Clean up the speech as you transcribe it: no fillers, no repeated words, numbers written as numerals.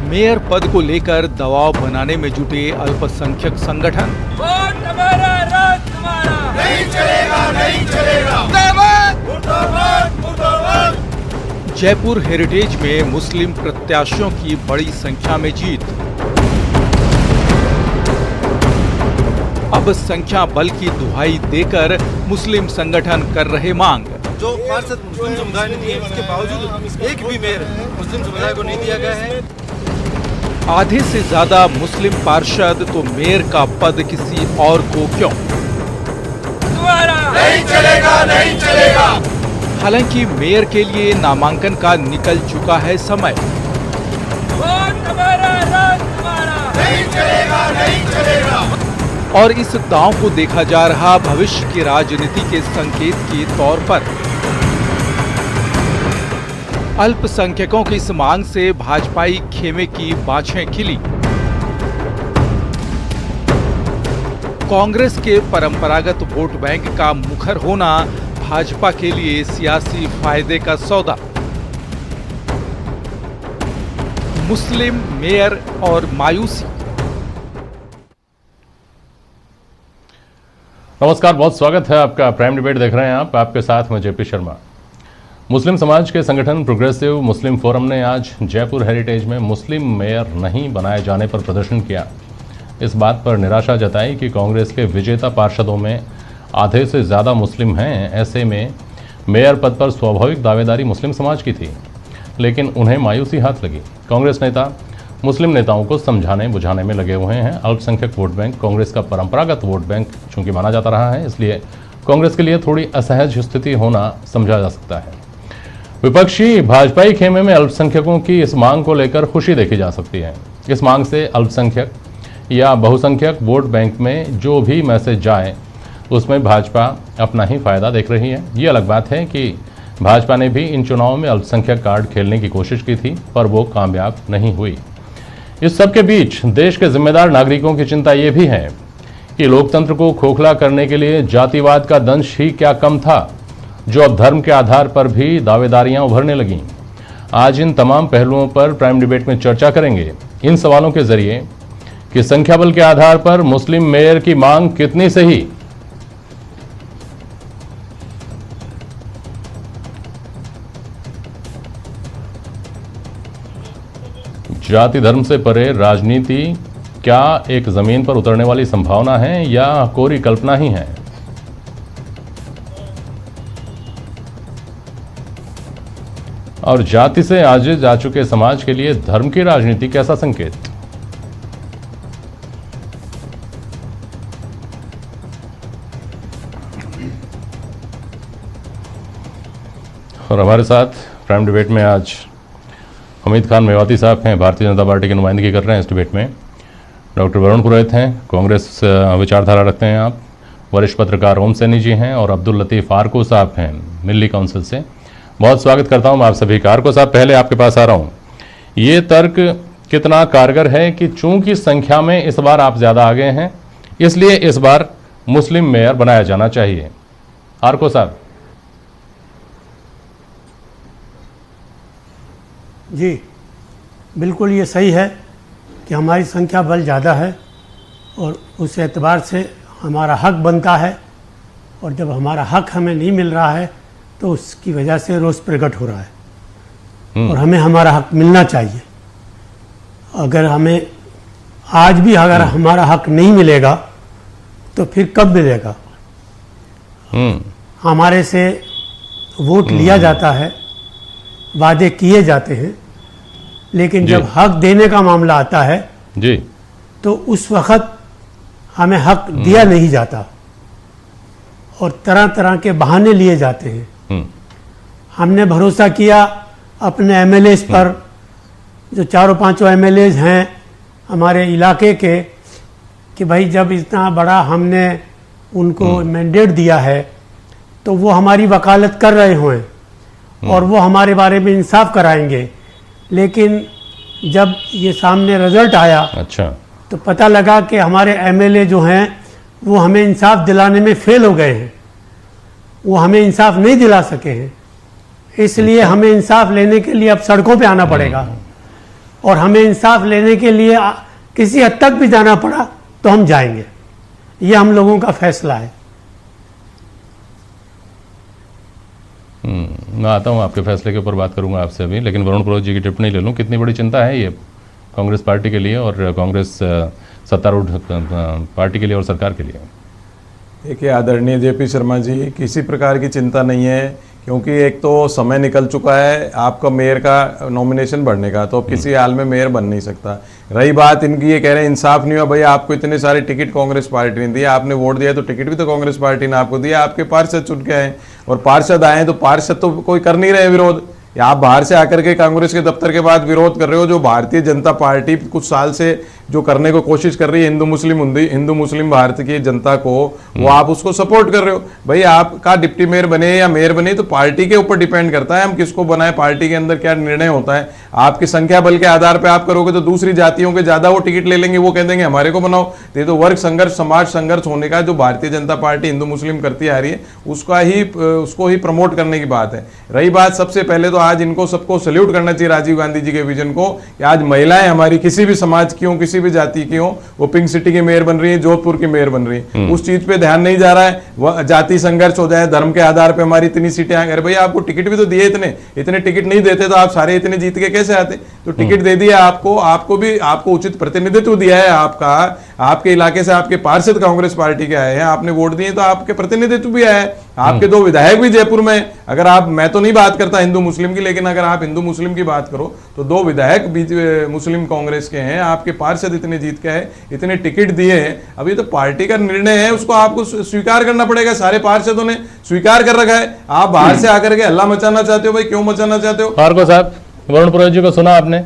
Mayor पद को लेकर दबाव बनाने में जुटे अल्पसंख्यक संगठन। वोट हमारा, राज हमारा, नहीं चलेगा, नहीं चलेगा। मुर्दाबाद, मुर्दाबाद। जयपुर हेरिटेज में मुस्लिम प्रत्याशियों की बड़ी संख्या में जीत। अब संख्या बल की दुहाई देकर मुस्लिम संगठन कर रहे मांग। जो पार्षद मुस्लिम समुदाय ने दिए, उसके बावजूद एक भी मेयर मुस्लिम समुदाय को नहीं दिया गया है। आधे से ज्यादा मुस्लिम पार्षद तो मेयर का पद किसी और को क्यों? नहीं चलेगा, नहीं चलेगा। हालांकि मेयर के लिए नामांकन का निकल चुका है समय। वोट हमारा, राज हमारा, नहीं चलेगा, नहीं चलेगा। और इस दांव को देखा जा रहा भविष्य की राजनीति के संकेत के तौर पर। अल्पसंख्यकों की इस मांग से भाजपाई खेमे की बाछें खिली। कांग्रेस के परंपरागत वोट बैंक का मुखर होना भाजपा के लिए सियासी फायदे का सौदा। मुस्लिम मेयर और मायूसी। नमस्कार, बहुत स्वागत है आपका। प्राइम डिबेट देख रहे हैं आप, आपके साथ मैं जेपी शर्मा। मुस्लिम समाज के संगठन प्रोग्रेसिव मुस्लिम फोरम ने आज जयपुर हेरिटेज में मुस्लिम मेयर नहीं बनाए जाने पर प्रदर्शन किया। इस बात पर निराशा जताई कि कांग्रेस के विजेता पार्षदों में आधे से ज़्यादा मुस्लिम हैं। ऐसे में मेयर पद पर स्वाभाविक दावेदारी मुस्लिम समाज की थी, लेकिन उन्हें मायूसी हाथ लगी। कांग्रेस नेता मुस्लिम नेताओं को समझाने बुझाने में लगे हुए हैं। अल्पसंख्यक वोट बैंक कांग्रेस का परंपरागत वोट बैंक चूंकि माना जाता रहा है, इसलिए कांग्रेस के लिए थोड़ी असहज स्थिति होना समझा जा सकता है। विपक्षी भाजपाई खेमे में अल्पसंख्यकों की इस मांग को लेकर खुशी देखी जा सकती है। इस मांग से अल्पसंख्यक या बहुसंख्यक वोट बैंक में जो भी मैसेज जाए उसमें भाजपा अपना ही फायदा देख रही है। ये अलग बात है कि भाजपा ने भी इन चुनावों में अल्पसंख्यक कार्ड खेलने की कोशिश की थी, पर वो कामयाब नहीं हुई। इस सब के बीच देश के जिम्मेदार नागरिकों की चिंता ये भी है कि लोकतंत्र को खोखला करने के लिए जातिवाद का दंश ही क्या कम था, जो अब धर्म के आधार पर भी दावेदारियां उभरने लगीं। आज इन तमाम पहलुओं पर प्राइम डिबेट में चर्चा करेंगे। इन सवालों के जरिए कि संख्या बल के आधार पर मुस्लिम मेयर की मांग कितनी सही, जाति धर्म से परे राजनीति क्या एक जमीन पर उतरने वाली संभावना है या कोरी कल्पना ही है? और जाति से आगे जा चुके समाज के लिए धर्म की राजनीति कैसा संकेत? और हमारे साथ प्राइम डिबेट में आज हमीद खान मेवाती साहब हैं, भारतीय जनता पार्टी की नुमाइंदगी कर रहे हैं इस डिबेट में। डॉक्टर वरुण पुरोहित हैं, कांग्रेस विचारधारा रखते हैं आप। वरिष्ठ पत्रकार ओम सैनी जी हैं और अब्दुल लतीफ़ आरको साहब हैं दिल्ली काउंसिल से। बहुत स्वागत करता हूं आप सभी का। आरको साहब, पहले आपके पास आ रहा हूं। ये तर्क कितना कारगर है कि चूंकि संख्या में इस बार आप ज़्यादा आगे हैं, इसलिए इस बार मुस्लिम मेयर बनाया जाना चाहिए? आरको साहब। जी बिल्कुल, ये सही है कि हमारी संख्या बल ज़्यादा है और उस एतबार से हमारा हक बनता है, और जब हमारा हक हमें नहीं मिल रहा है तो उसकी वजह से रोष प्रकट हो रहा है। और हमें हमारा हक मिलना चाहिए। अगर हमें आज भी अगर हमारा हक नहीं मिलेगा तो फिर कब मिलेगा? हमारे से वोट लिया जाता है, वादे किए जाते हैं, लेकिन जब हक देने का मामला आता है जी, तो उस वक्त हमें हक दिया नहीं जाता और तरह तरह के बहाने लिए जाते हैं। हमने भरोसा किया अपने एमएलएज पर, जो चारों पांचों एमएलएज हैं हमारे इलाके के, कि भाई जब इतना बड़ा हमने उनको मैंडेट दिया है तो वो हमारी वकालत कर रहे हों और वो हमारे बारे में इंसाफ कराएंगे। लेकिन जब ये सामने रिजल्ट आया, अच्छा, तो पता लगा कि हमारे एमएलए जो हैं वो हमें इंसाफ दिलाने में फेल हो गए हैं। वो हमें इंसाफ नहीं दिला सके हैं, इसलिए हमें इंसाफ लेने के लिए अब सड़कों पे आना पड़ेगा। और हमें इंसाफ लेने के लिए किसी हद तक भी जाना पड़ा तो हम जाएंगे। ये हम लोगों का फैसला है। मैं आता हूँ, आपके फैसले के ऊपर बात करूंगा आपसे अभी, लेकिन वरुण पुरोहित जी की टिप्पणी ले लूँ। कितनी बड़ी चिंता है ये कांग्रेस पार्टी के लिए और कांग्रेस सत्तारूढ़ पार्टी के लिए और सरकार के लिए? देखिए आदरणीय जेपी शर्मा जी, किसी प्रकार की चिंता नहीं है, क्योंकि एक तो समय निकल चुका है आपका मेयर का नॉमिनेशन बढ़ने का, तो अब किसी हाल में मेयर बन नहीं सकता। रही बात इनकी, ये कह रहे हैं इंसाफ नहीं हुआ। भाई आपको इतने सारे टिकट कांग्रेस पार्टी ने दिए, आपने वोट दिया तो टिकट भी तो कांग्रेस पार्टी ने आपको दिया, आपके पार्षद चुन के आए और पार्षद आए तो पार्षद तो कोई कर नहीं रहे विरोध। या आप बाहर से आकर के कांग्रेस के दफ्तर के बाद विरोध कर रहे हो। जो भारतीय जनता पार्टी कुछ साल से जो करने को कोशिश कर रही है हिंदू मुस्लिम भारत की जनता को, वो आप उसको सपोर्ट कर रहे हो। भाई आपका डिप्टी मेयर बने या मेयर बने तो पार्टी के ऊपर डिपेंड करता है हम किसको बनाए, पार्टी के अंदर क्या निर्णय होता है। आपकी संख्या बल के आधार पर आप करोगे तो दूसरी जातियों के ज्यादा वो टिकट ले लेंगे, वो कह देंगे हमारे को बनाओ। ये तो वर्ग संघर्ष समाज संघर्ष होने का जो भारतीय जनता पार्टी हिंदू मुस्लिम करती आ रही है उसको ही प्रमोट करने की बात है। रही बात, सबसे पहले तो आज इनको सबको सल्यूट करना चाहिए राजीव गांधी जी के विजन को कि आज महिलाएं हमारी किसी भी समाज की हो, किसी भी जाति की हो, वो पिंक सिटी की मेयर बन रही है, जोधपुर की मेयर बन रही है। उस चीज पे ध्यान नहीं जा रहा है। वह जाति संघर्ष हो जाए, धर्म के आधार पे हमारी इतनी सीटें आए। अरे भाई आपको टिकट भी तो दिए, इतने टिकट नहीं देते तो आप सारे इतने जीत के कैसे आते? तो टिकट दे दिया आपको उचित प्रतिनिधित्व दिया है आपके इलाके से आपके पार्षद कांग्रेस पार्टी के आए हैं, आपने वोट दिए तो आपके प्रतिनिधित्व भी आया है। आपके 2 विधायक भी जयपुर में, अगर आप, मैं तो नहीं बात करता हिंदू मुस्लिम की, लेकिन अगर आप हिंदू मुस्लिम की बात करो तो 2 विधायक मुस्लिम कांग्रेस के हैं, आपके पार्षद इतने जीत के हैं, इतने टिकट दिए हैं। अभी तो पार्टी का निर्णय है, उसको आपको स्वीकार करना पड़ेगा। सारे पार्षदों ने स्वीकार कर रखा है। आप बाहर से आकर के हल्ला मचाना चाहते हो, भाई क्यों मचाना चाहते हो? फारूक साहब, वरुण पुरोहित जी को सुना आपने?